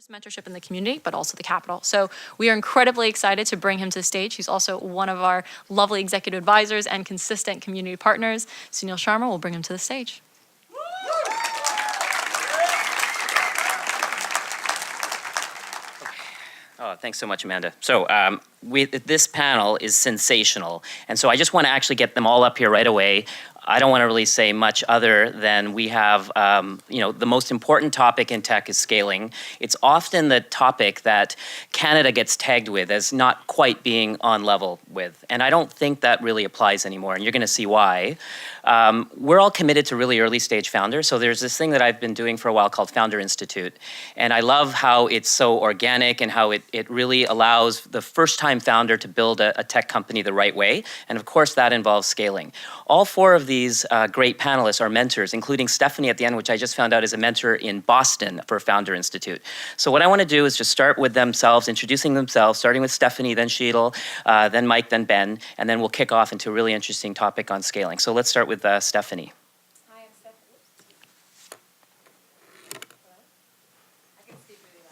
just mentorship in the community, but also the capital. So we are incredibly excited to bring him to the stage. He's also one of our lovely executive advisors and consistent community partners. Sunil Sharma will bring him to the stage. Oh, thanks so much, Amanda. So this panel is sensational. And so I just want to actually get them all up here right away. I don't want to really say much other than we have, the most important topic in tech is scaling. It's often the topic that Canada gets tagged with as not quite being on level with. And I don't think that really applies anymore, and you're going to see why. We're all committed to really early stage founders. So there's this thing that I've been doing for a while called Founder Institute. And I love how it's so organic and how it really allows the first-time founder to build a tech company the right way. And of course, that involves scaling. All four of these great panelists are mentors, including Stephanie at the end, which I just found out is a mentor in Boston for Founder Institute. So what I want to do is just start with themselves, introducing themselves, starting with Stephanie, then Sheetal, then Mike, then Ben, and then we'll kick off into a really interesting topic on scaling. So let's start with Stephanie. Hi, I'm Stephanie. I can speak really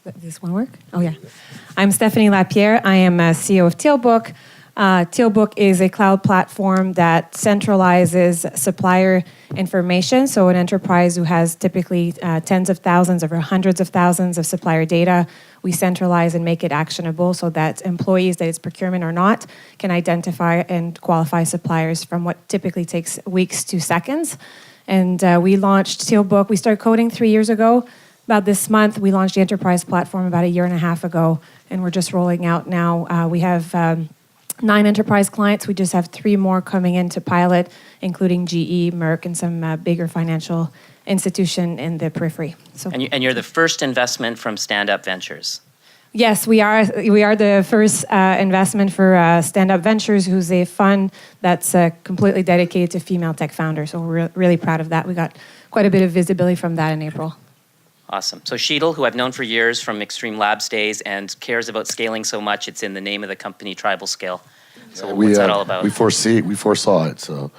loud. Does this one work? Oh, yeah. I'm Stephanie Lapierre. I am CEO of Tealbook. Tealbook is a cloud platform that centralizes supplier information. So an enterprise who has typically tens of thousands or hundreds of thousands of supplier data, we centralize and make it actionable so that employees, that it's procurement or not, can identify and qualify suppliers from what typically takes weeks to seconds. And we launched Tealbook. We started coding 3 years ago. About this month, we launched the enterprise platform about a year and a half ago, and we're just rolling out now. We have 9 enterprise clients. We just have 3 more coming in to pilot, including GE, Merck, and some bigger financial institution in the periphery. So, and you're the first investment from Stand Up Ventures. Yes, we are. We are the first investment for Stand Up Ventures, who's a fund that's completely dedicated to female tech founders. So we're really proud of that. We got quite a bit of visibility from that in April. Awesome. So Sheetal, who I've known for years from Extreme Labs days and cares about scaling so much, it's in the name of the company, Tribal Scale. So what's that all about? We foresaw it. So,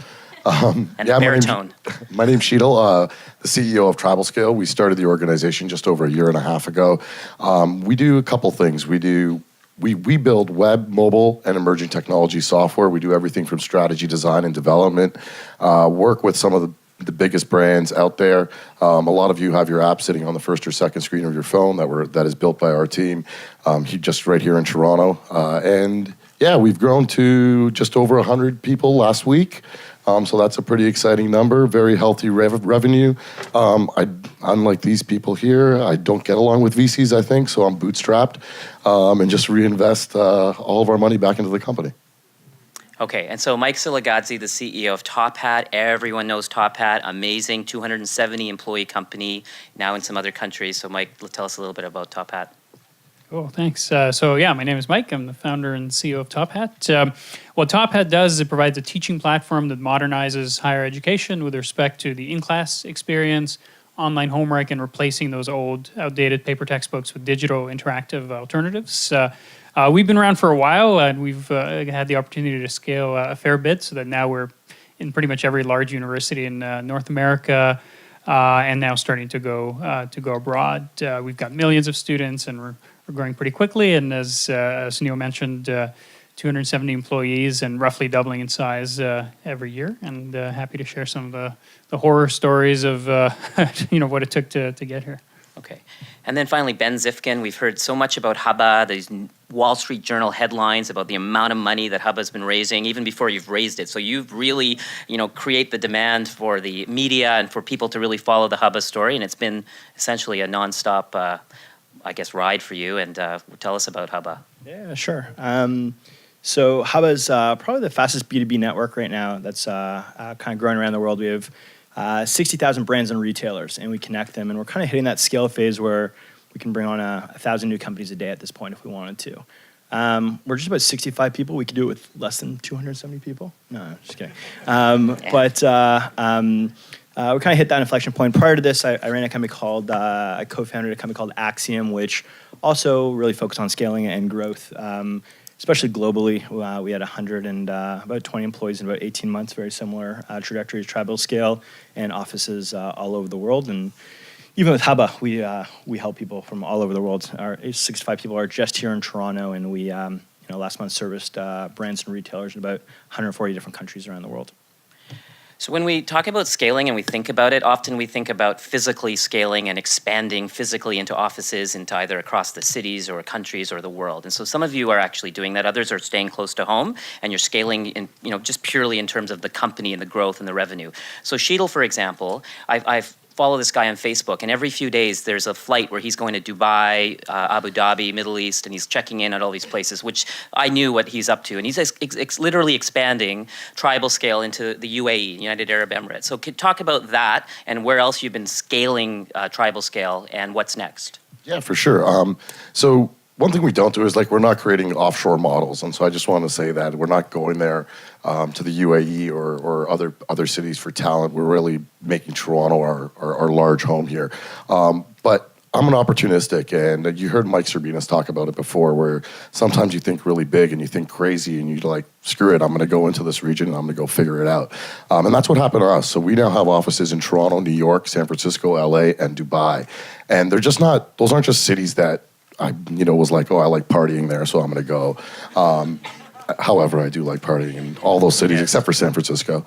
and baritone. My name's Sheetal, the CEO of Tribal Scale. We started the organization just over a year and a half ago. We do a couple things. We build web, mobile, and emerging technology software. We do everything from strategy, design, and development. Work with some of the biggest brands out there. A lot of you have your app sitting on the first or second screen of your phone that is built by our team, just right here in Toronto. And yeah, we've grown to just over 100 people last week. So that's a pretty exciting number, very healthy revenue. Unlike these people here, I don't get along with VCs, I think, so I'm bootstrapped and just reinvest all of our money back into the company. Okay, and so Mike Siligadze, the CEO of Top Hat. Everyone knows Top Hat, amazing 270 employee company, now in some other countries. So Mike, tell us a little bit about Top Hat. Cool, thanks. My name is Mike. I'm the founder and CEO of Top Hat. What Top Hat does is it provides a teaching platform that modernizes higher education with respect to the in-class experience, online homework, and replacing those old, outdated paper textbooks with digital interactive alternatives. We've been around for a while, and we've had the opportunity to scale a fair bit so that now we're in pretty much every large university in North America, and now starting to go abroad. We've got millions of students, and we're growing pretty quickly. And as Sunil mentioned, 270 employees and roughly doubling in size every year. And happy to share some of the horror stories of what it took to get here. Okay. And then finally, Ben Zifkin. We've heard so much about Hubba, these Wall Street Journal headlines about the amount of money that Hubba's been raising, even before you've raised it. So you've really, create the demand for the media and for people to really follow the Hubba story. And it's been essentially a nonstop, ride for you. And tell us about Hubba. Yeah, sure. So Hubba's probably the fastest B2B network right now that's kind of growing around the world. We have 60,000 brands and retailers, and we connect them. And we're kind of hitting that scale phase where we can bring on 1,000 new companies a day at this point if we wanted to. We're just about 65 people. We could do it with less than 270 people. No, just kidding. But we kind of hit that inflection point. Prior to this, I ran a company called, I co-founded a company called Axiom, which also really focused on scaling and growth, especially globally. We had 100 and about 20 employees in about 18 months, very similar trajectory to Tribal Scale, and offices all over the world. And even with Hubba, we help people from all over the world. Our 65 people are just here in Toronto, and we last month serviced brands and retailers in about 140 different countries around the world. So when we talk about scaling and we think about it, often we think about physically scaling and expanding physically into offices into either across the cities or countries or the world. And so some of you are actually doing that. Others are staying close to home and you're scaling in, just purely in terms of the company and the growth and the revenue. So Sheetal, for example, I've follow this guy on Facebook, and every few days there's a flight where he's going to Dubai, Abu Dhabi, Middle East, and he's checking in at all these places, which I knew what he's up to. And he's literally expanding tribal scale into the UAE, United Arab Emirates. So could talk about that and where else you've been scaling tribal scale and what's next. Yeah, for sure. So one thing we don't do is we're not creating offshore models, and so I just want to say that we're not going there to the UAE or other cities for talent. We're really making Toronto our large home here. But I'm an opportunistic, and you heard Mike Serbinas talk about it before, where sometimes you think really big and you think crazy, and you're screw it, I'm going to go into this region and I'm going to go figure it out. And that's what happened to us. So we now have offices in Toronto, New York, San Francisco, LA, and Dubai. And they're just not; those aren't just cities that I was I like partying there, so I'm going to go. However, I do like partying in all those cities except for San Francisco.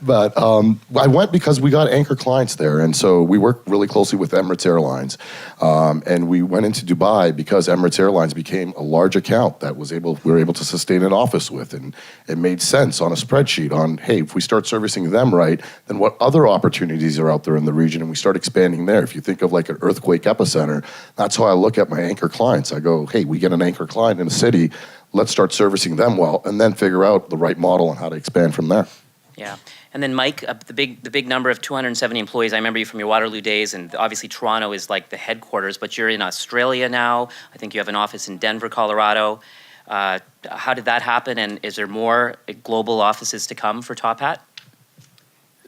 But I went because we got anchor clients there, and so we worked really closely with Emirates Airlines. And we went into Dubai because Emirates Airlines became a large account that we were able to sustain an office with, and it made sense on a spreadsheet on, hey, if we start servicing them right, then what other opportunities are out there in the region, and we start expanding there. If you think of an earthquake epicenter, that's how I look at my anchor clients. I go, hey, we get an anchor client in a city, let's start servicing them well, and then figure out the right model and how to expand from there. Yeah. And then Mike, the big number of 270 employees, I remember you from your Waterloo days, and obviously Toronto is the headquarters, but you're in Australia now. I think you have an office in Denver, Colorado. How did that happen, and is there more global offices to come for Top Hat?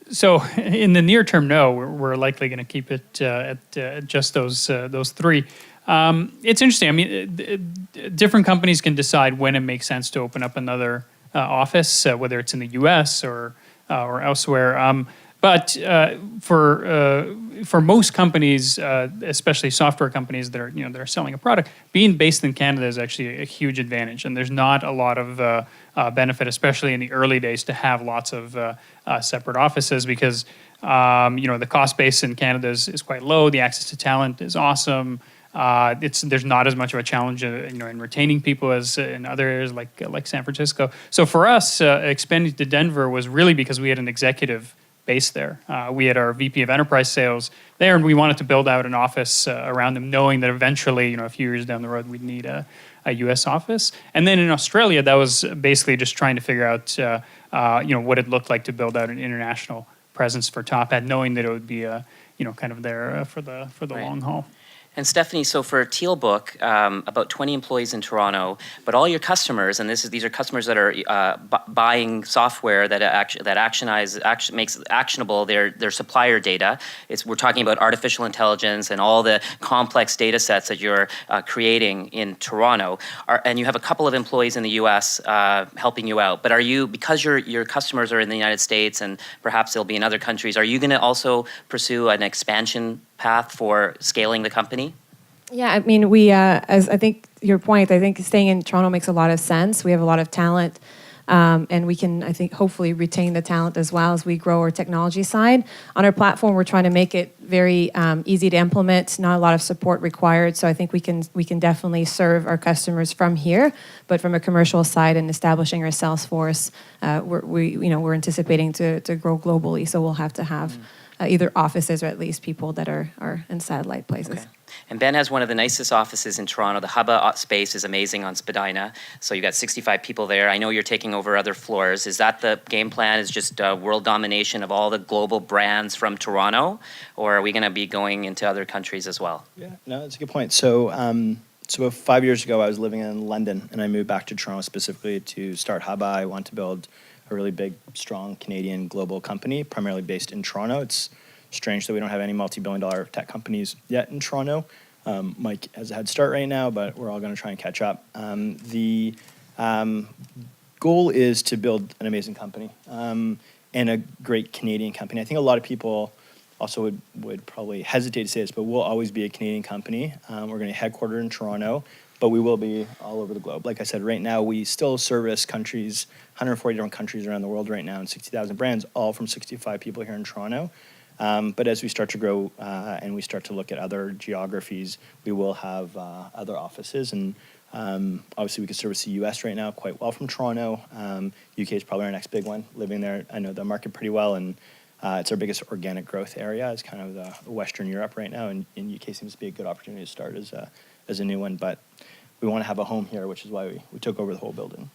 So in the near term, no, we're likely going to keep it at just those three. It's interesting. I mean, different companies can decide when it makes sense to open up another office, whether it's in the U.S. or elsewhere. But for most companies, especially software companies that are selling a product, being based in Canada is actually a huge advantage. And there's not a lot of benefit, especially in the early days, to have lots of separate offices because the cost base in Canada is quite low. The access to talent is awesome. There's not as much of a challenge, in retaining people as in other areas like San Francisco. So for us, expanding to Denver was really because we had an executive base there. We had our VP of Enterprise Sales there, and we wanted to build out an office around them, knowing that eventually, a few years down the road, we'd need a U.S. office. And then in Australia, that was basically just trying to figure out, what it looked like to build out an international presence for Top Hat, knowing that it would be, kind of there for the Right. long haul. And Stephanie, so for Teal Book, about 20 employees in Toronto, but all your customers, and these are customers that are buying software that makes actionable their supplier data. We're talking about artificial intelligence and all the complex data sets that you're creating in Toronto. And you have a couple of employees in the U.S. Helping you out. But because your customers are in the United States and perhaps they'll be in other countries, are you going to also pursue an expansion path for scaling the company? Yeah, I mean, as I think your point, I think staying in Toronto makes a lot of sense. We have a lot of talent, and we can, I think, hopefully retain the talent as well as we grow our technology side. On our platform, we're trying to make it very easy to implement, not a lot of support required. So I think we can definitely serve our customers from here, but from a commercial side and establishing our sales force, we're anticipating to grow globally. So we'll have to have either offices or at least people that are in satellite places. Okay. And Ben has one of the nicest offices in Toronto. The Hubba space is amazing on Spadina. So you got 65 people there. I know you're taking over other floors. Is that the game plan? Is just world domination of all the global brands from Toronto? Or are we going to be going into other countries as well? Yeah, no, that's a good point. So about 5 years ago, I was living in London, and I moved back to Toronto specifically to start Hubba. I want to build a really big, strong Canadian global company, primarily based in Toronto. It's strange that we don't have any multi-billion-dollar tech companies yet in Toronto. Mike has a head start right now, but we're all going to try and catch up. The goal is to build an amazing company and a great Canadian company. I think a lot of people also would probably hesitate to say this, but we'll always be a Canadian company. We're going to headquarter in Toronto, but we will be all over the globe. Like I said, right now we still service countries, 140 different countries around the world right now, and 60,000 brands, all from 65 people here in Toronto. But as we start to grow and we start to look at other geographies, we will have other offices. And obviously, we can service the U.S. right now quite well from Toronto. UK is probably our next big one. Living there, I know the market pretty well, and it's our biggest organic growth area. It's kind of the Western Europe right now, and UK seems to be a good opportunity to start as a new one. But we want to have a home here, which is why we took over the whole building.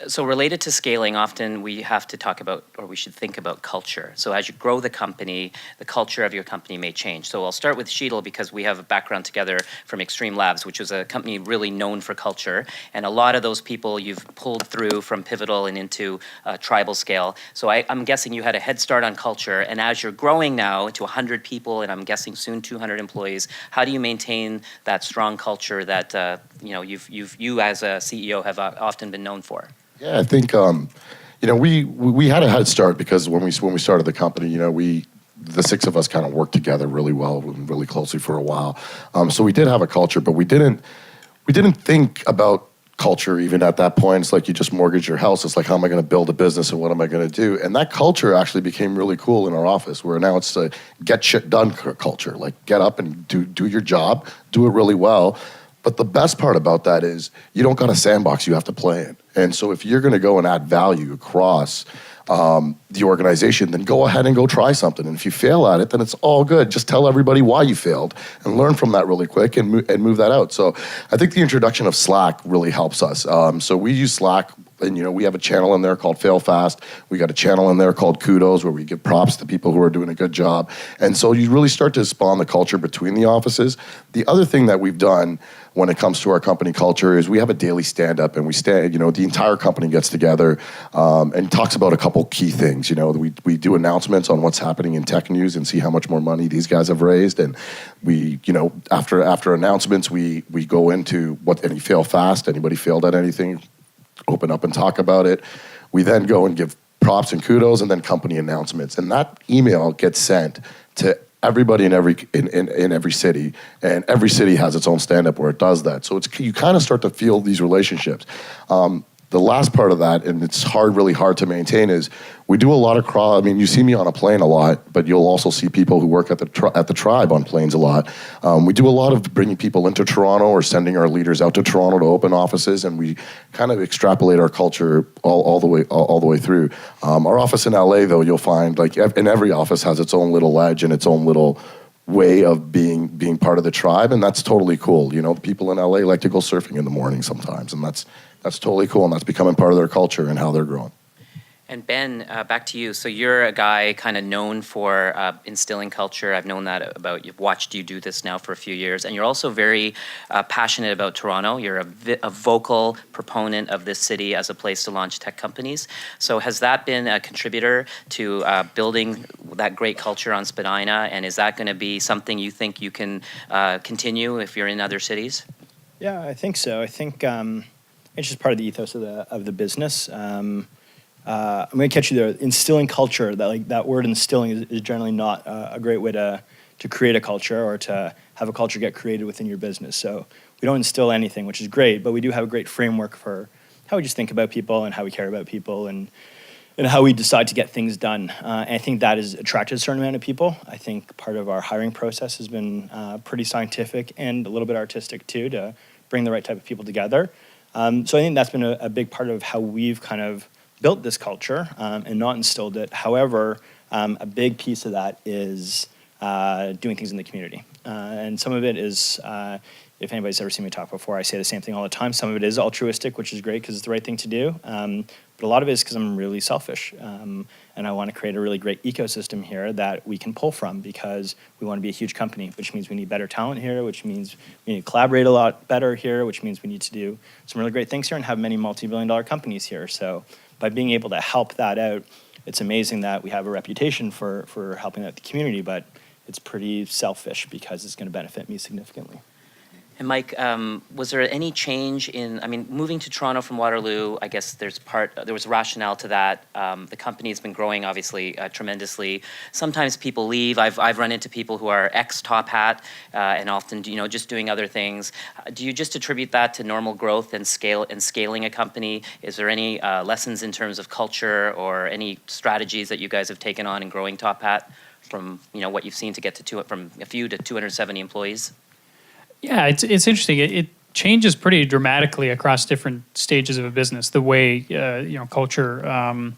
So related to scaling, often we have to talk about, or we should think about culture. So as you grow the company, the culture of your company may change. So I'll start with Sheetal because we have a background together from Extreme Labs, which was a company really known for culture. And a lot of those people you've pulled through from Pivotal and into Tribal Scale. So I'm guessing you had a head start on culture. And as you're growing now to 100 people, and I'm guessing soon 200 employees, how do you maintain that strong culture that you as a CEO have often been known for? Yeah, I think we had a head start because when we started the company, the six of us kind of worked together really well and really closely for a while. So we did have a culture, but we didn't think about culture even at that point. It's like you just mortgage your house. It's like, how am I going to build a business and what am I going to do? And that culture actually became really cool in our office, where now it's a get shit done culture. Like, get up and do your job, do it really well. But the best part about that is you don't got a sandbox you have to play in. And so if you're going to go and add value across the organization, then go ahead and go try something. And if you fail at it, then it's all good. Just tell everybody why you failed and learn from that really quick and move that out. So I think the introduction of Slack really helps us. So we use Slack. And, we have a channel in there called Fail Fast. We got a channel in there called Kudos, where we give props to people who are doing a good job. And so you really start to spawn the culture between the offices. The other thing that we've done when it comes to our company culture is we have a daily stand-up, and the entire company gets together and talks about a couple key things. We do announcements on what's happening in tech news and see how much more money these guys have raised. And we, after announcements, we go into any fail fast, anybody failed at anything, open up and talk about it. We then go and give props and kudos, and then company announcements. And that email gets sent to everybody in every city, and every city has its own stand-up where it does that. So you kind of start to feel these relationships. The last part of that, and it's really hard to maintain, is we do a lot of you see me on a plane a lot, but you'll also see people who work at the tribe on planes a lot. We do a lot of bringing people into Toronto or sending our leaders out to Toronto to open offices, and we kind of extrapolate our culture all the way through. Our office in LA, though, you'll find and every office has its own little edge and its own little way of being part of the tribe, and that's totally cool. People in LA like to go surfing in the morning sometimes, and that's totally cool, and that's becoming part of their culture and how they're growing. And Ben, back to you. So you're a guy kind of known for instilling culture. I've known that about you. I've watched you do this now for a few years. And you're also very passionate about Toronto. You're a vocal proponent of this city as a place to launch tech companies. So has that been a contributor to building that great culture on Spadina? And is that going to be something you think you can continue if you're in other cities? Yeah, I think so. I think it's just part of the ethos of the business. I'm going to catch you there. Instilling culture, that word instilling is generally not a great way to create a culture or to have a culture get created within your business. So we don't instill anything, which is great, but we do have a great framework for how we just think about people and how we care about people and how we decide to get things done. And I think that has attracted a certain amount of people. I think part of our hiring process has been pretty scientific and a little bit artistic too, to bring the right type of people together. So I think that's been a big part of how we've kind of built this culture and not instilled it. However, a big piece of that is doing things in the community. And some of it is, if anybody's ever seen me talk before, I say the same thing all the time. Some of it is altruistic, which is great because it's the right thing to do. But a lot of it is because I'm really selfish. And I want to create a really great ecosystem here that we can pull from because we want to be a huge company, which means we need better talent here, which means we need to collaborate a lot better here, which means we need to do some really great things here and have many multi-billion-dollar companies here. So by being able to help that out, it's amazing that we have a reputation for helping out the community, but it's pretty selfish because it's going to benefit me significantly. And Mike, was there any change in, I mean, moving to Toronto from Waterloo, I guess there was rationale to that. The company has been growing, obviously, tremendously. Sometimes people leave. I've run into people who are ex-Top Hat and often, just doing other things. Do you just attribute that to normal growth and scaling a company? Is there any lessons in terms of culture or any strategies that you guys have taken on in growing Top Hat from, what you've seen to get to from a few to 270 employees? Yeah, it's interesting. It changes pretty dramatically across different stages of a business. The way culture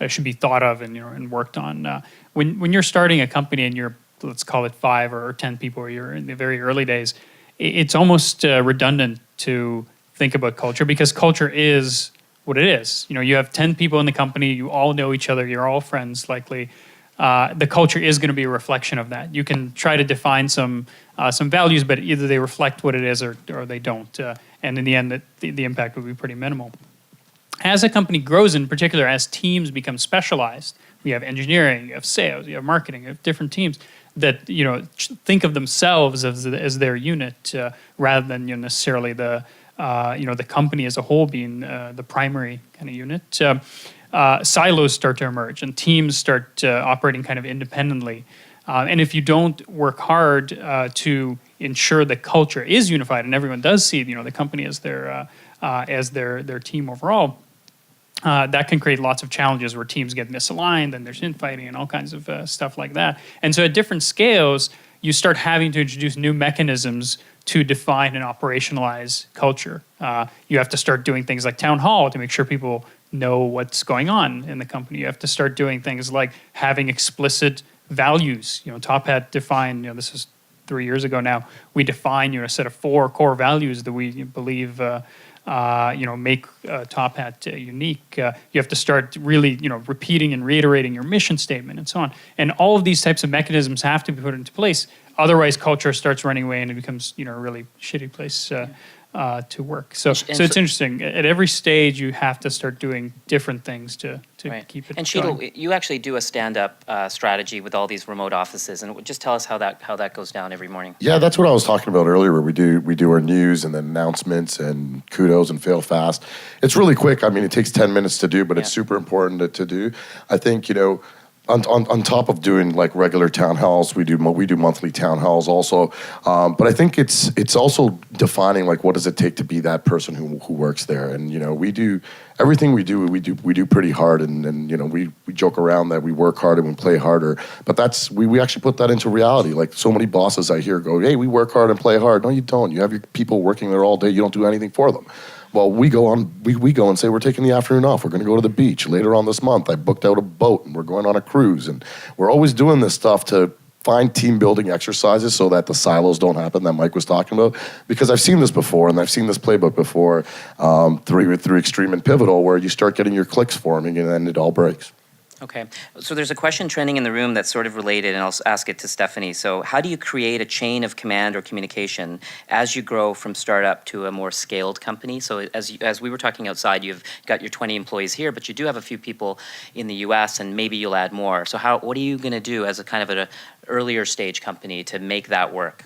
should be thought of and worked on. When you're starting a company and you're, let's call it 5 or 10 people, or you're in the very early days, it's almost redundant to think about culture, because culture is what it is. You have 10 people in the company, you all know each other, you're all friends likely. The culture is going to be a reflection of that. You can try to define some values, but either they reflect what it is or they don't. And in the end, the impact will be pretty minimal. As a company grows, in particular, as teams become specialized, we have engineering, you have sales, you have marketing, you have different teams that think of themselves as their unit rather than necessarily the company as a whole being the primary kind of unit. Silos start to emerge and teams start operating kind of independently. And if you don't work hard to ensure the culture is unified and everyone does see the company as their team overall, that can create lots of challenges where teams get misaligned and there's infighting and all kinds of stuff like that. And so at different scales, you start having to introduce new mechanisms to define and operationalize culture. You have to start doing things like town hall to make sure people know what's going on in the company. You have to start doing things like having explicit values. Top Hat defined, this is 3 years ago now, we define a set of 4 core values that we believe make Top Hat unique. You have to start really repeating and reiterating your mission statement and so on. And all of these types of mechanisms have to be put into place. Otherwise, culture starts running away and it becomes a really shitty place to work. So it's interesting. At every stage, you have to start doing different things to right. keep it and going. Sheetal, you actually do a stand-up strategy with all these remote offices, and just tell us how that goes down every morning. Yeah, that's what I was talking about earlier, where we do our news and then announcements and kudos and fail fast. It's really quick. I mean, it takes 10 minutes to do, but it's super important to do. I think, on top of doing like regular town halls, we do monthly town halls also. But I think it's also defining like what does it take to be that person who works there. And we do everything we do pretty hard. And we joke around that we work harder and we play harder. But that's we actually put that into reality. Like so many bosses I hear go, "Hey, we work hard and play hard." No, you don't. You have your people working there all day. You don't do anything for them. Well, we go and say we're taking the afternoon off. We're going to go to the beach later on this month. I booked out a boat and we're going on a cruise. And we're always doing this stuff to find team building exercises so that the silos don't happen that Mike was talking about. Because I've seen this before, and I've seen this playbook before through Extreme and Pivotal, where you start getting your clicks forming and then it all breaks. Okay, so there's a question trending in the room that's sort of related, and I'll ask it to Stephanie. So how do you create a chain of command or communication as you grow from startup to a more scaled company? So as we were talking outside, you've got your 20 employees here, but you do have a few people in the US, and maybe you'll add more. So what are you going to do as a kind of an earlier stage company to make that work?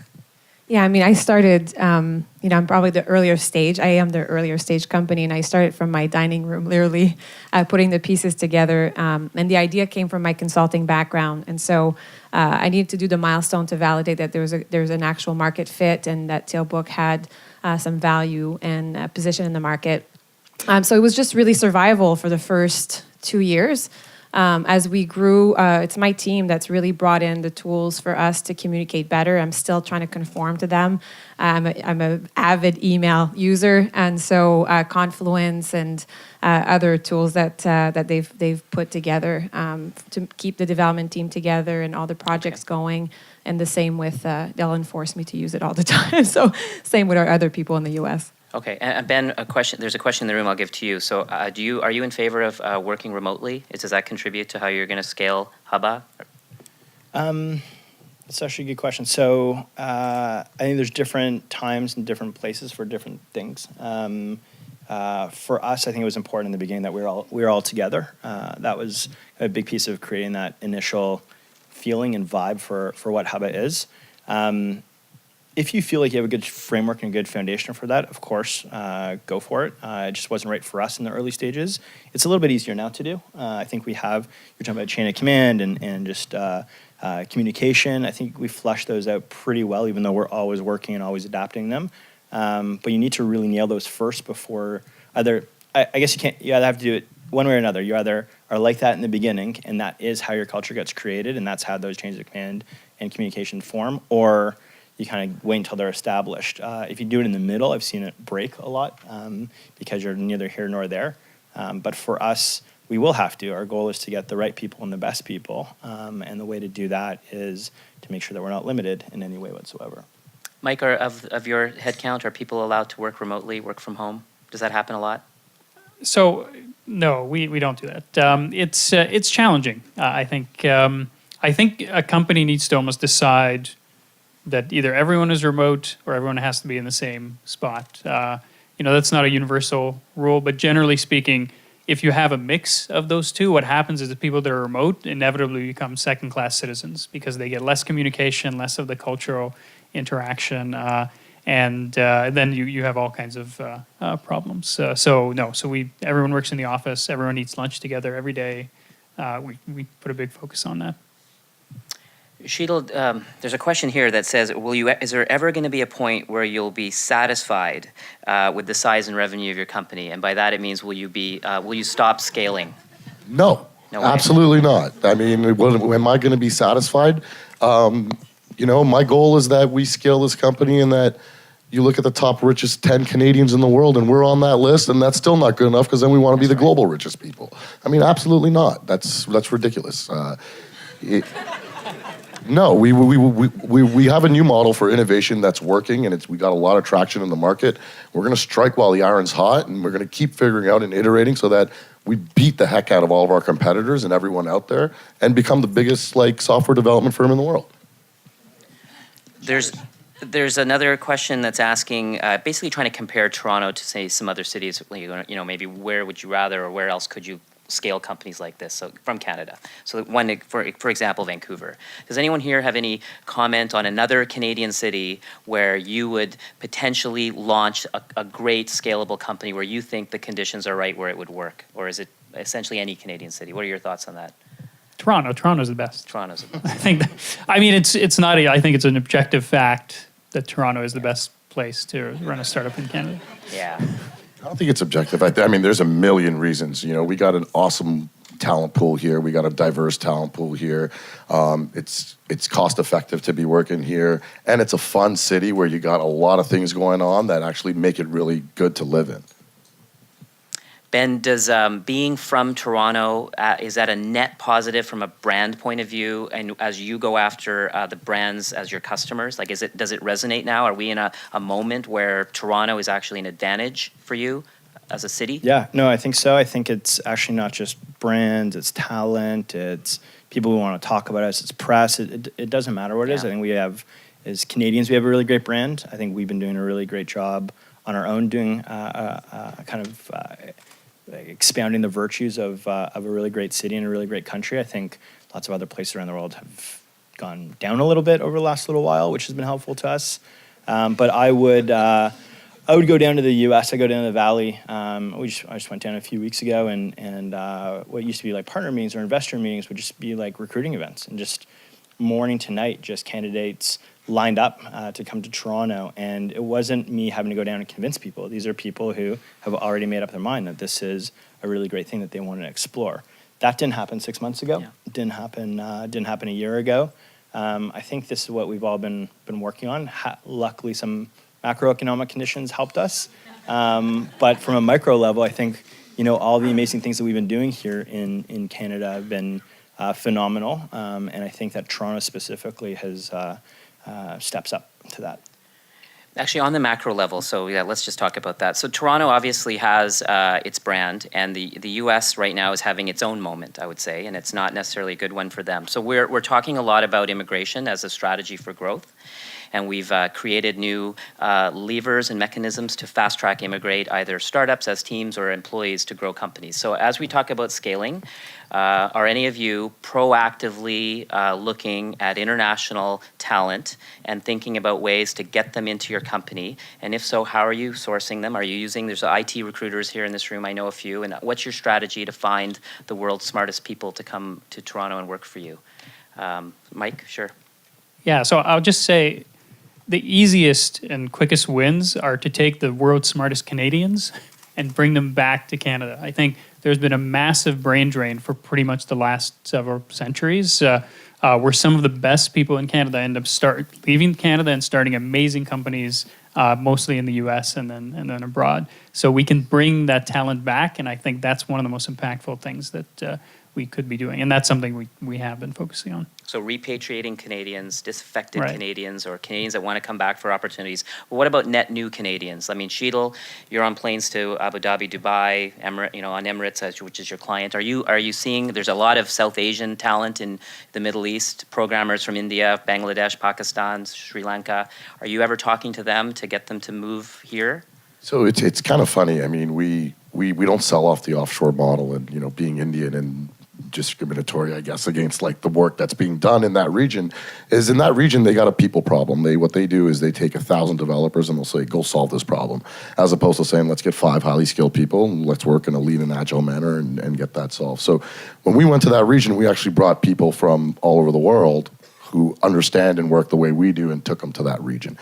Yeah, I mean, I started, I'm probably the earlier stage. I am the earlier stage company, and I started from my dining room, literally putting the pieces together. And the idea came from my consulting background. And so I needed to do the milestone to validate that there's an actual market fit and that Tailbook had some value and position in the market. So it was just really survival for the first 2 years. As we grew, it's my team that's really brought in the tools for us to communicate better. I'm still trying to conform to them. I'm an avid email user, and so Confluence and other tools that they've put together to keep the development team together and all the projects going. And the same with they'll enforce me to use it all the time. So same with our other people in the U.S. Okay, and Ben, there's a question in the room I'll give to you. So are you in favor of working remotely? Does that contribute to how you're going to scale Hubba? It's actually a good question. So I think there's different times and different places for different things. For us, I think it was important in the beginning that we were all together. That was a big piece of creating that initial feeling and vibe for what Hubba is. if you feel like you have a good framework and a good foundation for that, of course, go for it. It just wasn't right for us in the early stages. It's a little bit easier now to do. I think we have, you're talking about chain of command and just communication. I think we flushed those out pretty well, even though we're always working and always adapting them. But you need to really nail those first before either, I guess you either have to do it one way or another. You either are like that in the beginning, and that is how your culture gets created, and that's how those chains of command and communication form, or you kind of wait until they're established. If you do it in the middle, I've seen it break a lot because you're neither here nor there. But for us, we will have to. Our goal is to get the right people and the best people. And the way to do that is to make sure that we're not limited in any way whatsoever. Mike, of your headcount, are people allowed to work remotely, work from home? Does that happen a lot? So no, we don't do that. It's challenging. I think a company needs to almost decide that either everyone is remote or everyone has to be in the same spot. That's not a universal rule, but generally speaking, if you have a mix of those two, what happens is the people that are remote inevitably become second-class citizens because they get less communication, less of the cultural interaction, and then you have all kinds of problems. So everyone works in the office, everyone eats lunch together every day. We put a big focus on that. Sheetal, there's a question here that says, is there ever going to be a point where you'll be satisfied with the size and revenue of your company? And by that it means will you stop scaling? No, No way. absolutely not. I mean, am I going to be satisfied? My goal is that we scale this company and that you look at the top richest 10 Canadians in the world and we're on that list, and that's still not good enough because then we want to be the global richest people. I mean, absolutely not. That's ridiculous. No, we have a new model for innovation that's working, and we got a lot of traction in the market. We're going to strike while the iron's hot, and we're going to keep figuring out and iterating so that we beat the heck out of all of our competitors and everyone out there, and become the biggest software development firm in the world. There's another question that's asking, basically trying to compare Toronto to say some other cities. Maybe where would you rather, or where else could you scale companies like this, so from Canada? So one, for example, Vancouver. Does anyone here have any comment on another Canadian city where you would potentially launch a great scalable company where you think the conditions are right where it would work? Or is it essentially any Canadian city? What are your thoughts on that? Toronto's the best. Toronto's the best. I think it's not I think it's an objective fact that Toronto is the best place to run a startup in Canada. Yeah. I don't think it's objective. I mean, there's a million reasons. We got an awesome talent pool here. We got a diverse talent pool here. It's cost effective to be working here, and it's a fun city where you got a lot of things going on that actually make it really good to live in. Ben, does being from Toronto, is that a net positive from a brand point of view? And as you go after the brands as your customers, does it resonate now? Are we in a moment where Toronto is actually an advantage for you as a city? Yeah, no, I think so. I think it's actually not just brands, it's talent, it's people who want to talk about us, it's press. It doesn't matter what it is. I think we have, as Canadians, we have a really great brand. I think we've been doing a really great job on our own doing expounding the virtues of a really great city and a really great country. I think lots of other places around the world have gone down a little bit over the last little while, which has been helpful to us. But I would go down to the U.S. I go down to the Valley. I just went down a few weeks ago, and what used to be like partner meetings or investor meetings would just be like recruiting events, and just morning to night, just candidates lined up to come to Toronto. And it wasn't me having to go down and convince people. These are people who have already made up their mind that this is a really great thing that they want to explore. That didn't happen 6 months ago. Yeah. It didn't happen a year ago. I think this is what we've all been working on. Luckily, some macroeconomic conditions helped us. But from a micro level, I think all the amazing things that we've been doing here in Canada have been phenomenal. And I think that Toronto specifically has steps up to that. Actually, on the macro level, so yeah, let's just talk about that. So Toronto obviously has its brand, and the U.S. right now is having its own moment, I would say, and it's not necessarily a good one for them. So we're talking a lot about immigration as a strategy for growth. and we've created new levers and mechanisms to fast-track immigrate either startups as teams or employees to grow companies. So as we talk about scaling, are any of you proactively looking at international talent and thinking about ways to get them into your company? And if so, how are you sourcing them? Are you using, there's IT recruiters here in this room, I know a few, and what's your strategy to find the world's smartest people to come to Toronto and work for you? Mike, sure. Yeah, so I'll just say the easiest and quickest wins are to take the world's smartest Canadians and bring them back to Canada. I think there's been a massive brain drain for pretty much the last several centuries, where some of the best people in Canada end up leaving Canada and starting amazing companies, mostly in the U.S. and then abroad. So we can bring that talent back, and I think that's one of the most impactful things that we could be doing, and that's something we have been focusing on. So repatriating Canadians, disaffected Right. Canadians, or Canadians that want to come back for opportunities. Well, what about net new Canadians? I mean, Sheetal, you're on planes to Abu Dhabi, Dubai, on Emirates, which is your client. Are you seeing there's a lot of South Asian talent in the Middle East, programmers from India, Bangladesh, Pakistan, Sri Lanka? Are you ever talking to them to get them to move here? So it's kind of funny. I mean, we don't sell off the offshore model, and being Indian and discriminatory, I guess, against like the work that's being done in that region. In that region they got a people problem. What they do is they take 1,000 developers and they'll say, go solve this problem, as opposed to saying, let's get 5 highly skilled people and let's work in a lean and agile manner and get that solved. So when we went to that region, we actually brought people from all over the world who understand and work the way we do and took them to that region.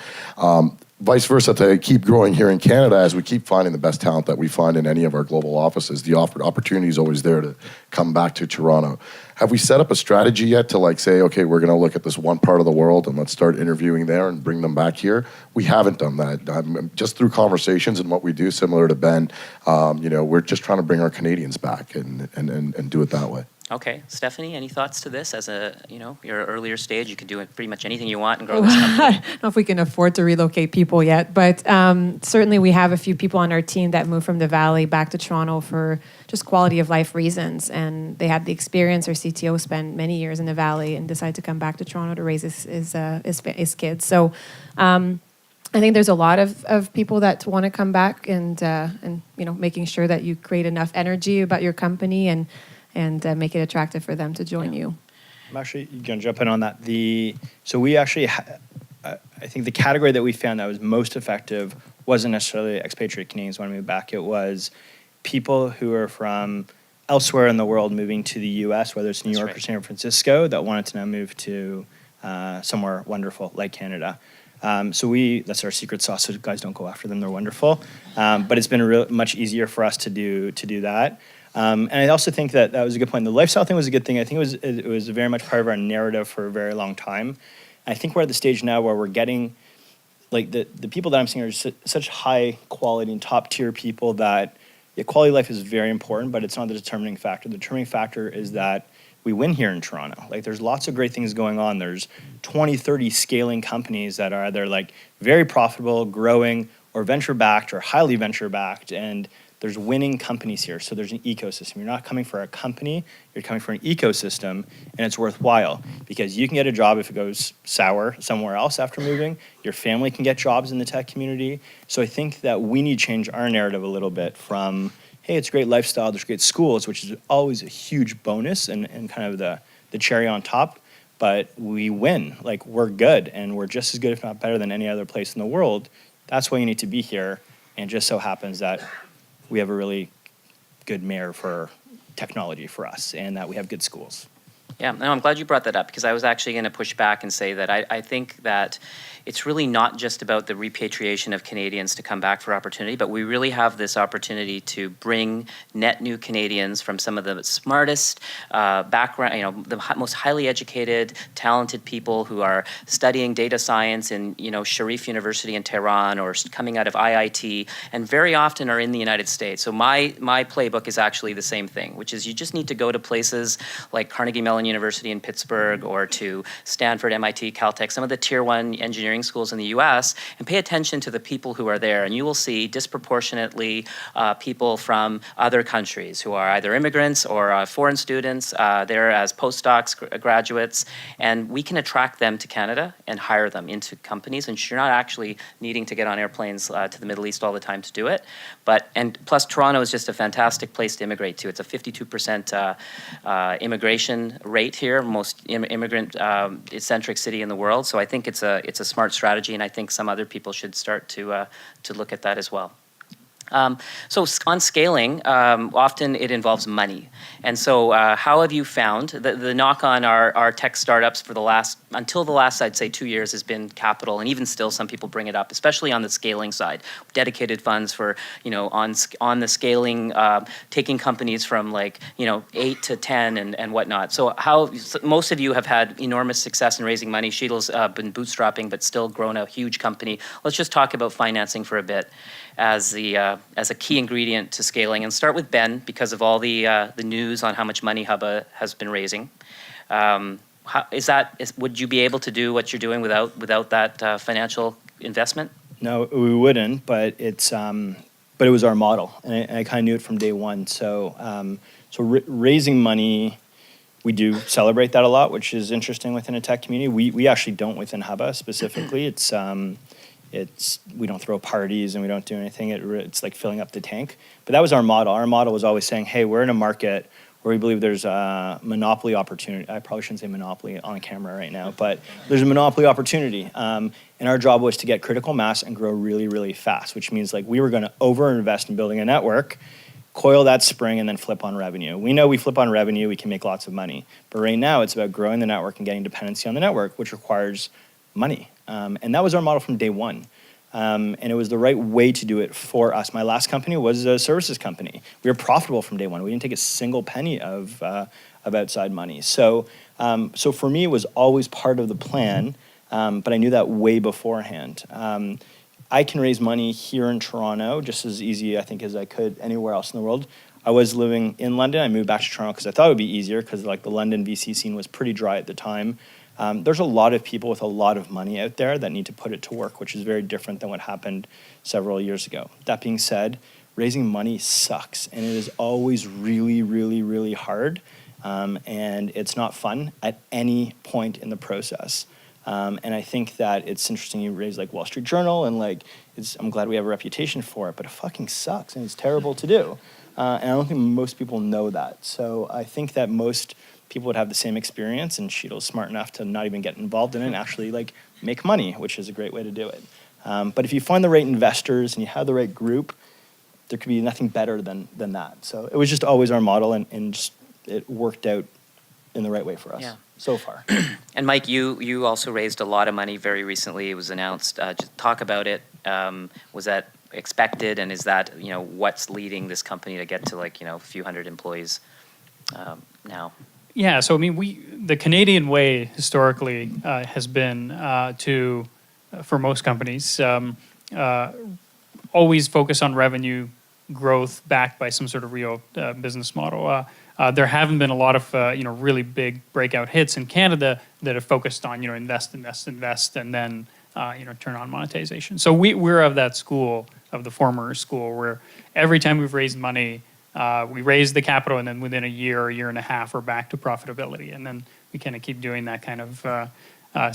Vice versa, to keep growing here in Canada, as we keep finding the best talent that we find in any of our global offices, the opportunity is always there to come back to Toronto. Have we set up a strategy yet to say, okay, we're going to look at this one part of the world and let's start interviewing there and bring them back here? We haven't done that. Just through conversations and what we do, similar to Ben, we're just trying to bring our Canadians back and do it that way. Okay, Stephanie, any thoughts to this? As your earlier stage, you can do pretty much anything you want and grow this company. I don't know if we can afford to relocate people yet, but certainly we have a few people on our team that moved from the Valley back to Toronto for just quality of life reasons, and they had the experience. Our CTO spent many years in the Valley and decided to come back to Toronto to raise his kids. So I think there's a lot of people that want to come back, and making sure that you create enough energy about your company and make it attractive for them to join you. I'm actually going to jump in on that. So we actually, I think the category that we found that was most effective wasn't necessarily expatriate Canadians wanting to move back. It was people who are from elsewhere in the world moving to the U.S., whether it's New York or San Francisco, that wanted to now move to somewhere wonderful like Canada. So that's our secret sauce. So guys, don't go after them; they're wonderful. But it's been much easier for us to do that. And I also think that was a good point. The lifestyle thing was a good thing. I think it was very much part of our narrative for a very long time. And I think we're at the stage now where we're getting, the people that I'm seeing are such high quality and top tier people that quality of life is very important, but it's not the determining factor. The determining factor is that we win here in Toronto. There's lots of great things going on. There's 20, 30 scaling companies that are either very profitable, growing, or venture backed or highly venture backed. And there's winning companies here, so there's an ecosystem. You're not coming for a company, you're coming for an ecosystem, and it's worthwhile because you can get a job if it goes sour somewhere else after moving. Your family can get jobs in the tech community. So I think that we need to change our narrative a little bit from, hey, it's a great lifestyle, there's great schools, which is always a huge bonus and kind of the cherry on top, but we win. We're good, and we're just as good, if not better, than any other place in the world. That's why you need to be here, and it just so happens that we have a really good mayor for technology for us, and that we have good schools. Yeah, no, I'm glad you brought that up because I was actually going to push back and say that I think that it's really not just about the repatriation of Canadians to come back for opportunity, but we really have this opportunity to bring net new Canadians from some of the smartest background, the most highly educated, talented people who are studying data science in, Sharif University in Tehran or coming out of IIT, and very often are in the United States. So my playbook is actually the same thing, which is you just need to go to places like Carnegie Mellon University in Pittsburgh or to Stanford, MIT, Caltech, some of the tier one engineering schools in the US, and pay attention to the people who are there. And you will see disproportionately people from other countries who are either immigrants or foreign students there as postdocs, graduates, and we can attract them to Canada and hire them into companies. And you're not actually needing to get on airplanes to the Middle East all the time to do it. And plus, Toronto is just a fantastic place to immigrate to. It's a 52% immigration rate here, most immigrant-centric city in the world. So I think it's a smart strategy, and I think some other people should start to look at that as well. So on scaling, often it involves money. And so how have you found, the knock on our tech startups for until the last, I'd say 2 years has been capital, and even still some people bring it up, especially on the scaling side. Dedicated funds for, on the scaling, taking companies from 8 to 10 and whatnot. So most of you have had enormous success in raising money. Sheetle's been bootstrapping, but still grown a huge company. Let's just talk about financing for a bit as a key ingredient to scaling, and start with Ben because of all the news on how much money Hubba has been raising. Would you be able to do what you're doing without that financial investment? No, we wouldn't, but it was our model, and I kind of knew it from day one. So raising money, we do celebrate that a lot, which is interesting within a tech community. We actually don't within Hubba specifically. We don't throw parties and we don't do anything. It's like filling up the tank. But that was our model. Our model was always saying, hey, we're in a market where we believe there's a monopoly opportunity. I probably shouldn't say monopoly on camera right now, but there's a monopoly opportunity. And our job was to get critical mass and grow really, really fast, which means we were going to overinvest in building a network, coil that spring, and then flip on revenue. We know we flip on revenue, we can make lots of money. But right now, it's about growing the network and getting dependency on the network, which requires money. And that was our model from day one. And it was the right way to do it for us. My last company was a services company. We were profitable from day one. We didn't take a single penny of outside money. So for me, it was always part of the plan, but I knew that way beforehand. I can raise money here in Toronto just as easy, I think, as I could anywhere else in the world. I was living in London. I moved back to Toronto because I thought it would be easier because the London VC scene was pretty dry at the time. There's a lot of people with a lot of money out there that need to put it to work, which is very different than what happened several years ago. That being said, raising money sucks, and it is always really, really, really hard, and it's not fun at any point in the process. And I think that it's interesting you raise Wall Street Journal, and I'm glad we have a reputation for it, but it fucking sucks, and it's terrible to do. And I don't think most people know that. So I think that most people would have the same experience, and Sheetle's smart enough to not even get involved in it and actually make money, which is a great way to do it. But if you find the right investors and you have the right group, there could be nothing better than that. So it was just always our model, and just it worked out in the right way for us so far. And Mike, you also raised a lot of money very recently. It was announced. Just talk about it. Was that expected, and is that what's leading this company to get to a few hundred employees now? Yeah, so the Canadian way historically has been for most companies, always focus on revenue growth backed by some sort of real business model. There haven't been a lot of really big breakout hits in Canada that have focused on invest, and then turn on monetization. So we're of that school, of the former school, where every time we've raised money, we raise the capital, and then within a year and a half, we're back to profitability. And then we kind of keep doing that kind of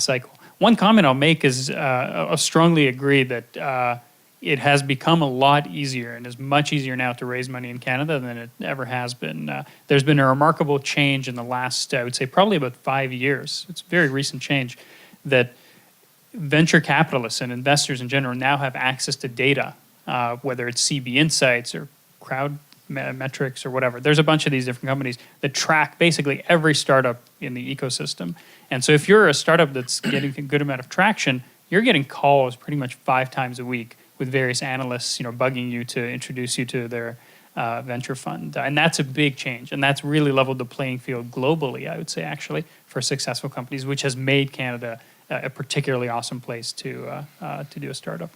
cycle. One comment I'll make is I strongly agree that it has become a lot easier, and is much easier now to raise money in Canada than it ever has been. There's been a remarkable change in the last, I would say, probably about 5 years. It's a very recent change that venture capitalists and investors in general now have access to data, whether it's CB Insights or Crowd Metrics or whatever. There's a bunch of these different companies that track basically every startup in the ecosystem. And so if you're a startup that's getting a good amount of traction, you're getting calls pretty much 5 times a week with various analysts, bugging you to introduce you to their venture fund. And that's a big change. And that's really leveled the playing field globally, I would say, actually, for successful companies, which has made Canada a particularly awesome place to do a startup.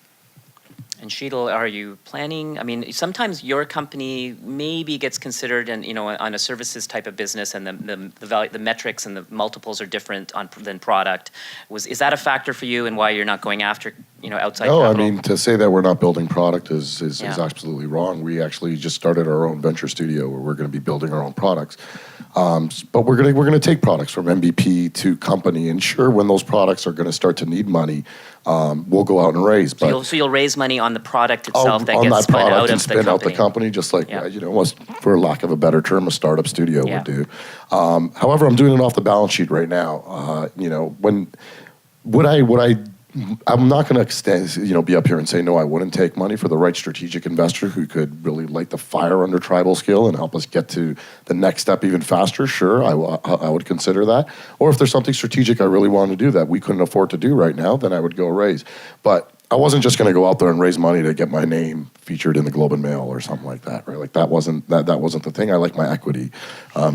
And Sheetal, are you planning? I mean, sometimes your company maybe gets considered, and on a services type of business, and the value, the metrics and the multiples are different than product. Is that a factor for you, and why you're not going after outside No, capital? I mean, to say that we're not building product is Yeah. absolutely wrong. We actually just started our own venture studio where we're going to be building our own products. But we're going to take products from MVP to company, and sure, when those products are going to start to need money, we'll go out and raise. But So you'll raise money on the product itself that on gets that spun product out and of the spin company. out the company, just like Yeah. for lack of a better term, a startup studio Yeah. would do. However, I'm doing it off the balance sheet right now. When would I? I'm not going to be up here and say no. I wouldn't take money for the right strategic investor who could really light the fire under Tribal Skill and help us get to the next step even faster. Sure, I would consider that. Or if there's something strategic I really want to do that we couldn't afford to do right now, then I would go raise. But I wasn't just going to go out there and raise money to get my name featured in the Globe and Mail or something like that, right? Like that wasn't the thing. I like my equity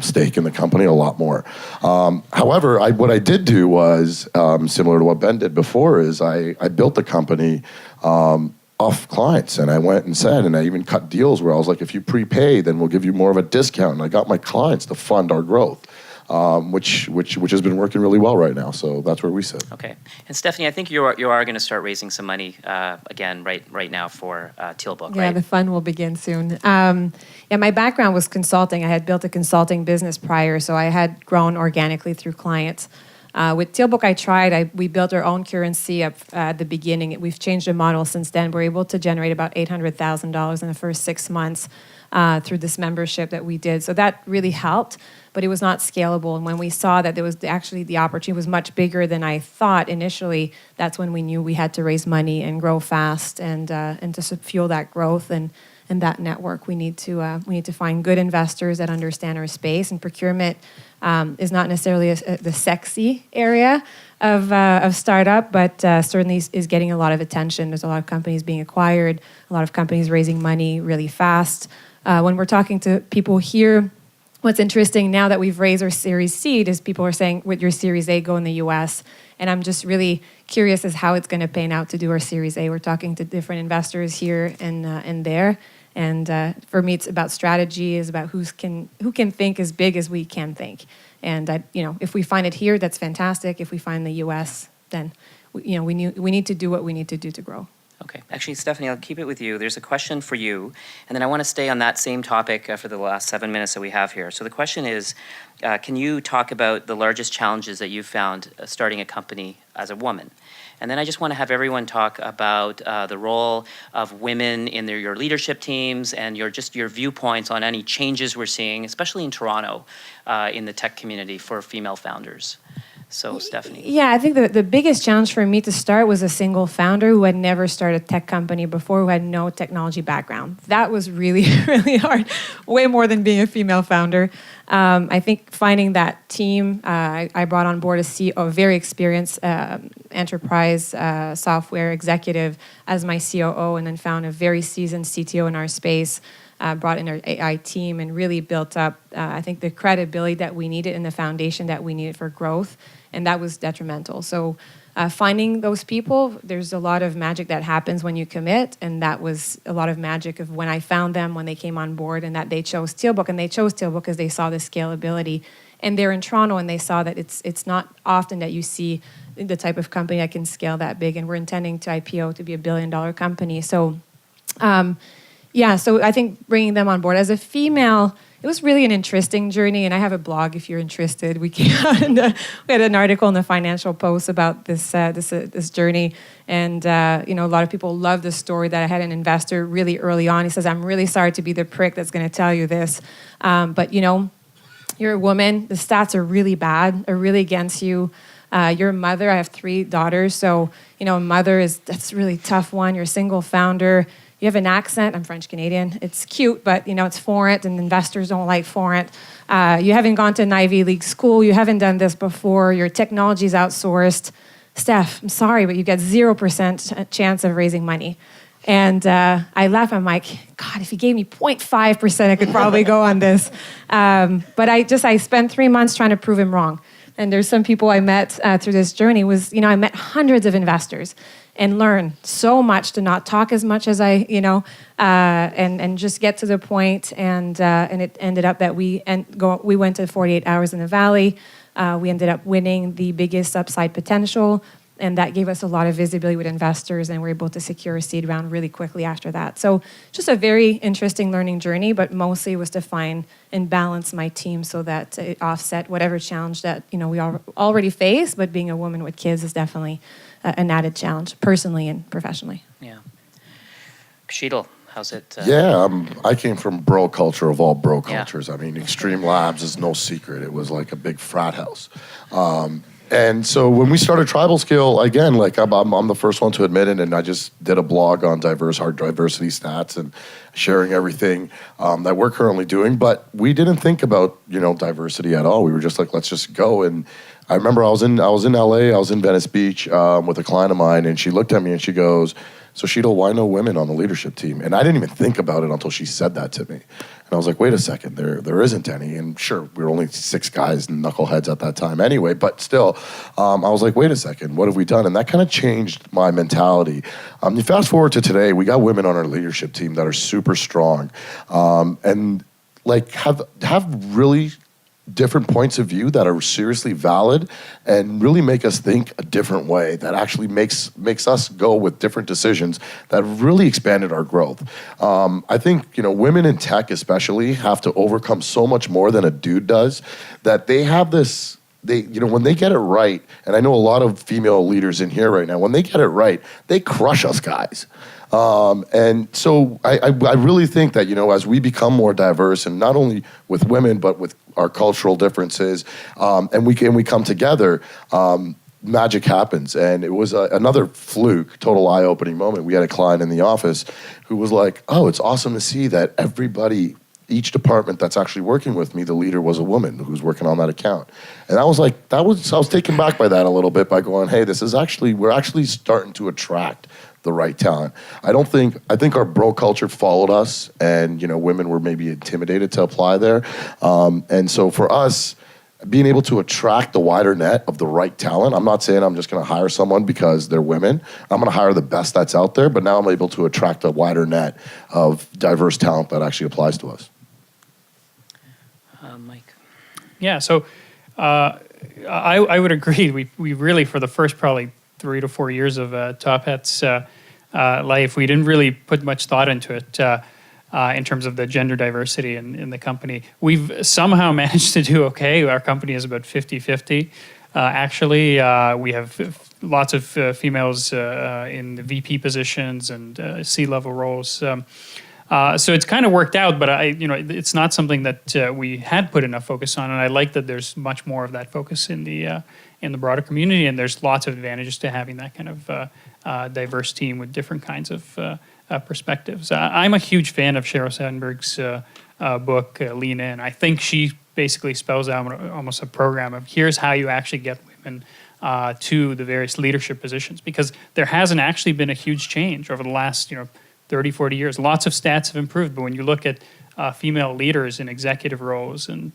stake in the company a lot more. However, what I did do was similar to what Ben did before. Is I built the company off clients, and I went and said, and I even cut deals where I was like, if you prepay, then we'll give you more of a discount. And I got my clients to fund our growth. Which has been working really well right now. So that's where we sit. Okay. And Stephanie, I think you are going to start raising some money again right now for Tealbook, Yeah, right? the fun will begin soon. My background was consulting. I had built a consulting business prior, so I had grown organically through clients. With Tealbook, we built our own currency up at the beginning. We've changed the model since then. We're able to generate about $800,000 in the first 6 months through this membership that we did. So that really helped, but it was not scalable. And when we saw that there was actually the opportunity was much bigger than I thought initially, that's when we knew we had to raise money and grow fast and to fuel that growth and that network. We need to find good investors that understand our space, and procurement is not necessarily the sexy area of startup, but certainly is getting a lot of attention. There's a lot of companies being acquired, a lot of companies raising money really fast. When we're talking to people here, what's interesting now that we've raised our Series Seed is people are saying, with your Series A, go in the US. And I'm just really curious as how it's going to pan out to do our Series A. We're talking to different investors here and there. And for me, it's about strategy, is about who can think as big as we can think. And if we find it here, that's fantastic. If we find the US, then we need to do what we need to do to grow. Okay. Actually, Stephanie, I'll keep it with you. There's a question for you, and then I want to stay on that same topic for the last 7 minutes that we have here. So the question is, can you talk about the largest challenges that you've found starting a company as a woman? And then I just want to have everyone talk about the role of women in your leadership teams and your viewpoints on any changes we're seeing, especially in Toronto, in the tech community for female founders. So, Stephanie. Yeah, I think the biggest challenge for me to start was a single founder who had never started a tech company before, who had no technology background. That was really, really hard, way more than being a female founder. I think finding that team, I brought on board a very experienced enterprise software executive as my COO, and then found a very seasoned CTO in our space. Brought in our AI team and really built up, I think, the credibility that we needed and the foundation that we needed for growth, and that was detrimental. So finding those people, there's a lot of magic that happens when you commit, and that was a lot of magic of when I found them, when they came on board, and that they chose Tealbook, and they chose Tealbook because they saw the scalability. And they're in Toronto, and they saw that it's not often that you see the type of company that can scale that big, and we're intending to IPO to be $1 billion company. So so I think bringing them on board as a female, it was really an interesting journey. And I have a blog if you're interested. We came out and we had an article in the Financial Post about this journey. And a lot of people love the story that I had an investor really early on. He says, "I'm really sorry to be the prick that's going to tell you this, but you're a woman. The stats are really bad, are really against you. You're a mother. I have 3 daughters, so that's a really tough one. You're a single founder. You have an accent. I'm French Canadian. It's cute, but it's foreign, and investors don't like foreign. You haven't gone to an Ivy League school. You haven't done this before. Your technology's outsourced. Steph, I'm sorry, but you got 0% chance of raising money." And I laugh. I'm like, God, if he gave me 0.5%, I could probably go on this. But I spent 3 months trying to prove him wrong. and there's some people I met through this journey was, I met hundreds of investors and learn so much to not talk as much as I, and just get to the point. And it ended up that we went to 48 hours in the Valley. We ended up winning the biggest upside potential, and that gave us a lot of visibility with investors, and we were able to secure a seed round really quickly after that. So just a very interesting learning journey, but mostly was to find and balance my team so that it offset whatever challenge that we already face, but being a woman with kids is definitely an added challenge, personally and professionally. Yeah. Sheetal, how's it? Yeah, I came from bro culture of all bro Yeah. cultures. I mean, Extreme Labs is no secret. It was like a big frat house. And so when we started Tribal Scale, again, like I'm the first one to admit it, and I just did a blog on our diversity stats and sharing everything that we're currently doing. But we didn't think about diversity at all. We were just like, let's just go. And I remember I was in LA, I was in Venice Beach with a client of mine, and she looked at me and she goes, "So Sheetal, why no women on the leadership team?" And I didn't even think about it until she said that to me. And I was like, wait a second, there isn't any. And sure, we were only 6 guys, knuckleheads at that time anyway, but still, I was like, wait a second, what have we done? And that kind of changed my mentality. You fast forward to today, we got women on our leadership team that are super strong, and like have really different points of view that are seriously valid and really make us think a different way that actually makes us go with different decisions that really expanded our growth. I think women in tech especially have to overcome so much more than a dude does, that they have this, when they get it right, and I know a lot of female leaders in here right now, when they get it right, they crush us guys. And so I really think that, as we become more diverse, and not only with women, but with our cultural differences, and we come together, magic happens. And it was another fluke, total eye-opening moment. We had a client in the office who was like, "Oh, it's awesome to see that each department that's actually working with me, the leader was a woman who's working on that account." And I was like, I was taken back by that a little bit, by going, hey, we're actually starting to attract the right talent. I think our bro culture followed us, and women were maybe intimidated to apply there. And so for us, being able to attract the wider net of the right talent, I'm not saying I'm just going to hire someone because they're women. I'm going to hire the best that's out there, but now I'm able to attract a wider net of diverse talent that actually applies to us. Mike. Yeah, so I would agree. We really, for the first probably 3 to 4 years of Top Hat's life, we didn't really put much thought into it in terms of the gender diversity in the company. We've somehow managed to do okay. Our company is about 50-50. Actually, we have lots of females in the VP positions and C-level roles. So it's kind of worked out, but it's not something that we had put enough focus on, and I like that there's much more of that focus in the broader community, and there's lots of advantages to having that kind of diverse team with different kinds of perspectives. I'm a huge fan of Sheryl Sandberg's book, Lean In. I think she basically spells out almost a program of here's how you actually get women to the various leadership positions, because there hasn't actually been a huge change over the last 30, 40 years. Lots of stats have improved, but when you look at female leaders in executive roles and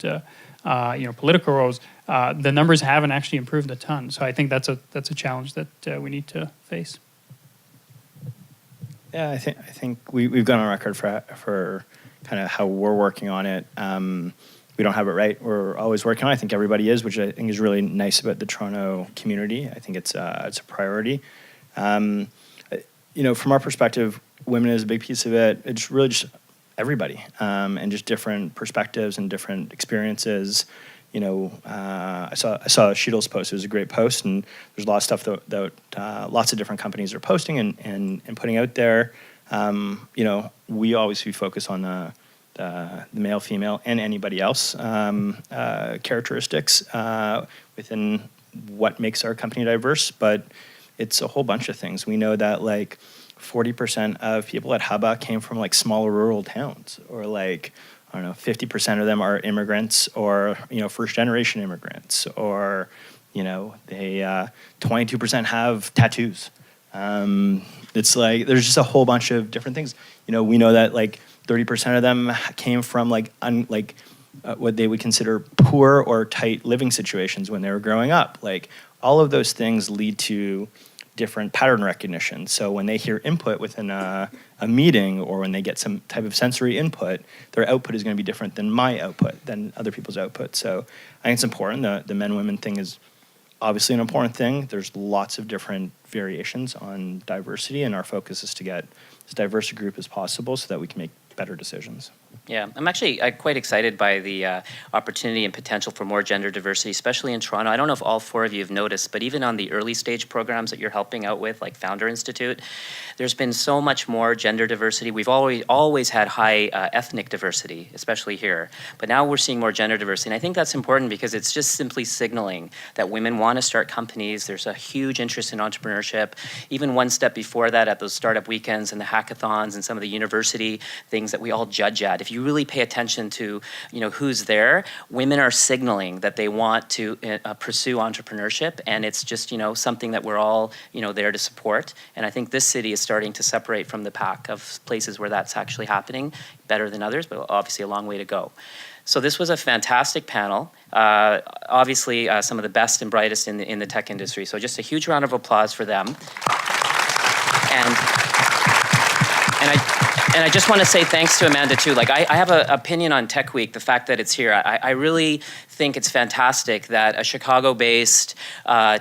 political roles, the numbers haven't actually improved a ton. So I think that's a challenge that we need to face. Yeah, I think we've gone on record for kind of how we're working on it. We don't have it right. We're always working on it. I think everybody is, which I think is really nice about the Toronto community. I think it's a priority. From our perspective, women is a big piece of it. It's really just everybody, and just different perspectives and different experiences. I saw Sheetal's post. It was a great post, and there's a lot of stuff that lots of different companies are posting and putting out there. We always focus on the male, female, and anybody else characteristics within what makes our company diverse, but it's a whole bunch of things. We know that 40% of people at Hubba came from smaller rural towns, or 50% of them are immigrants, or first generation immigrants, or they 22% have tattoos. It's there's just a whole bunch of different things. We know that 30% of them came from what they would consider poor or tight living situations when they were growing up. Like all of those things lead to different pattern recognition. So when they hear input within a meeting or when they get some type of sensory input, their output is going to be different than my output, than other people's output. So I think it's important. The men-women thing is obviously an important thing. There's lots of different variations on diversity, and our focus is to get as diverse a group as possible so that we can make better decisions. Yeah, I'm actually quite excited by the opportunity and potential for more gender diversity, especially in Toronto. I don't know if all four of you have noticed, but even on the early stage programs that you're helping out with, like Founder Institute, there's been so much more gender diversity. We've always had high ethnic diversity, especially here, but now we're seeing more gender diversity. And I think that's important because it's just simply signaling that women want to start companies. There's a huge interest in entrepreneurship. Even one step before that, at those startup weekends and the hackathons and some of the university things that we all judge at. If you really pay attention to, who's there, women are signaling that they want to pursue entrepreneurship, and it's just, something that we're all, there to support. And I think this city is starting to separate from the pack of places where that's actually happening better than others, but obviously a long way to go. So this was a fantastic panel. Obviously, some of the best and brightest in the tech industry. So just a huge round of applause for them. And I just want to say thanks to Amanda too. Like I have an opinion on Techweek, the fact that it's here. I really think it's fantastic that a Chicago-based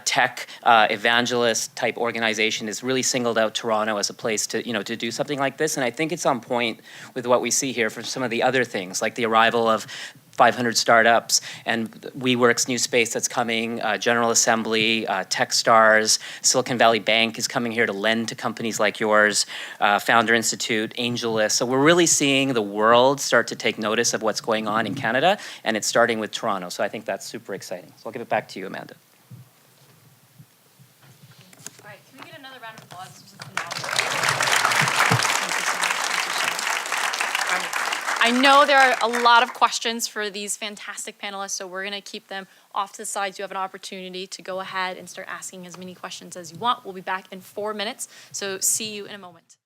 tech evangelist type organization has really singled out Toronto as a place to to do something like this. And I think it's on point with what we see here for some of the other things, like the arrival of 500 startups and WeWork's new space that's coming, General Assembly, Techstars, Silicon Valley Bank is coming here to lend to companies like yours, Founder Institute, AngelList. So we're really seeing the world start to take notice of what's going on in Canada, and it's starting with Toronto. So I think that's super exciting. So I'll give it back to you, Amanda. All right, can we get another round of applause? This was a phenomenal. Thank you so much. All right. I know there are a lot of questions for these fantastic panelists, so we're going to keep them off to the sides. You have an opportunity to go ahead and start asking as many questions as you want. We'll be back in 4 minutes, so see you in a moment.